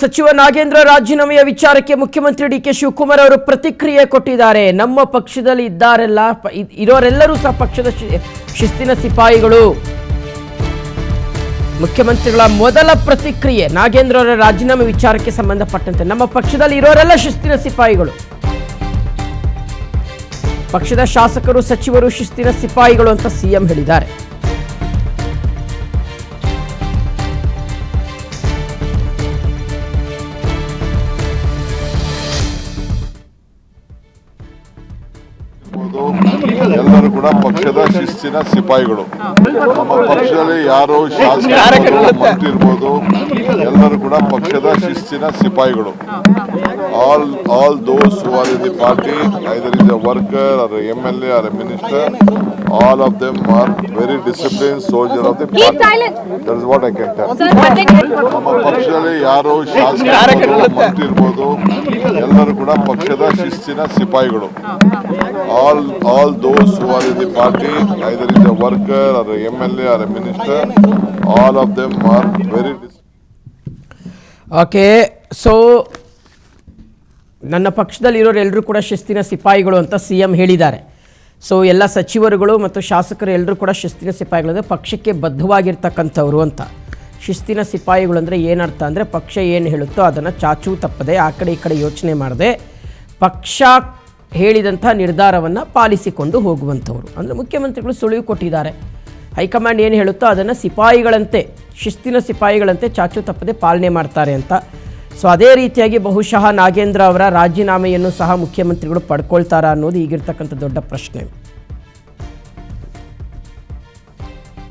ಸಚಿವ ನಾಗೇಂದ್ರ ರಾಜೀನಾಮೆಯ ವಿಚಾರಕ್ಕೆ ಮುಖ್ಯಮಂತ್ರಿ ಡಿಕೆ ಶಿವಕುಮಾರ್ ಅವರು ಪ್ರತಿಕ್ರಿಯೆ ಕೊಟ್ಟಿದ್ದಾರೆ. ನಮ್ಮ ಪಕ್ಷದಲ್ಲಿ ಇರೋರೆಲ್ಲರೂ ಸಹ ಪಕ್ಷದ ಶಿಸ್ತಿನ ಸಿಪಾಯಿಗಳು. ಮುಖ್ಯಮಂತ್ರಿಗಳ ಮೊದಲ ಪ್ರತಿಕ್ರಿಯೆ ನಾಗೇಂದ್ರ ಅವರ ರಾಜೀನಾಮೆ ವಿಚಾರಕ್ಕೆ ಸಂಬಂಧಪಟ್ಟಂತೆ, ನಮ್ಮ ಪಕ್ಷದಲ್ಲಿ ಇರೋರೆಲ್ಲ ಶಿಸ್ತಿನ ಸಿಪಾಯಿಗಳು, ಪಕ್ಷದ ಶಾಸಕರು ಸಚಿವರು ಶಿಸ್ತಿನ ಸಿಪಾಯಿಗಳು ಅಂತ ಸಿಎಂ ಹೇಳಿದ್ದಾರೆ. ಎಲ್ಲರೂ ಕೂಡ ಪಕ್ಷದ ಶಿಸ್ತಿನ ಸಿಪಾಯಿಗಳು. ನಮ್ಮ ಪಕ್ಷದಲ್ಲಿ ಯಾರು ಶಾಸಕರು ಮಂತ್ರಿ ಇರ್ಬೋದು, ಎಲ್ಲರೂ ಕೂಡ ಪಕ್ಷದ ಶಿಸ್ತಿನ ಸಿಪಾಯಿಗಳು. All those who are in the party, either is a worker or a MLA or a minister, all of them are very disciplined soldier of the party. That is what I can tell. ನಮ್ಮ ಪಕ್ಷದಲ್ಲಿ ಯಾರು ಶಾಸಕರು ಮಂತ್ರಿ ಇರ್ಬೋದು, ಎಲ್ಲರೂ ಕೂಡ ಪಕ್ಷದ ಶಿಸ್ತಿನ ಸಿಪಾಯಿಗಳು. All those who are in the party, either is a worker or a MLA or a minister, all of them are very Okay, so ನನ್ನ ಪಕ್ಷದಲ್ಲಿ ಇರೋರೆಲ್ಲರೂ ಕೂಡ ಶಿಸ್ತಿನ ಸಿಪಾಯಿಗಳು ಅಂತ ಸಿಎಂ ಹೇಳಿದ್ದಾರೆ. ಸೊ ಎಲ್ಲ ಸಚಿವರುಗಳು ಮತ್ತು ಶಾಸಕರು ಎಲ್ಲರೂ ಕೂಡ ಶಿಸ್ತಿನ ಸಿಪಾಯಿಗಳು ಅಂದರೆ ಪಕ್ಷಕ್ಕೆ ಬದ್ಧವಾಗಿರ್ತಕ್ಕಂಥವ್ರು ಅಂತ. ಶಿಸ್ತಿನ ಸಿಪಾಯಿಗಳು ಅಂದರೆ ಏನರ್ಥ ಅಂದರೆ ಪಕ್ಷ ಏನು ಹೇಳುತ್ತೋ ಅದನ್ನು ಚಾಚೂ ತಪ್ಪದೆ ಆ ಕಡೆ ಈ ಕಡೆ ಯೋಚನೆ ಮಾಡದೆ ಪಕ್ಷ ಹೇಳಿದಂಥ ನಿರ್ಧಾರವನ್ನು ಪಾಲಿಸಿಕೊಂಡು ಹೋಗುವಂಥವ್ರು. ಅಂದರೆ ಮುಖ್ಯಮಂತ್ರಿಗಳು ಸುಳಿವು ಕೊಟ್ಟಿದ್ದಾರೆ. ಹೈಕಮಾಂಡ್ ಏನು ಹೇಳುತ್ತೋ ಅದನ್ನು ಸಿಪಾಯಿಗಳಂತೆ, ಶಿಸ್ತಿನ ಸಿಪಾಯಿಗಳಂತೆ ಚಾಚೂ ತಪ್ಪದೆ ಪಾಲನೆ ಮಾಡ್ತಾರೆ ಅಂತ. ಸೊ ಅದೇ ರೀತಿಯಾಗಿ ಬಹುಶಃ ನಾಗೇಂದ್ರ ಅವರ ರಾಜೀನಾಮೆಯನ್ನು ಸಹ ಮುಖ್ಯಮಂತ್ರಿಗಳು ಪಡ್ಕೊಳ್ತಾರಾ ಅನ್ನೋದು ಈಗಿರ್ತಕ್ಕಂಥ ದೊಡ್ಡ ಪ್ರಶ್ನೆ.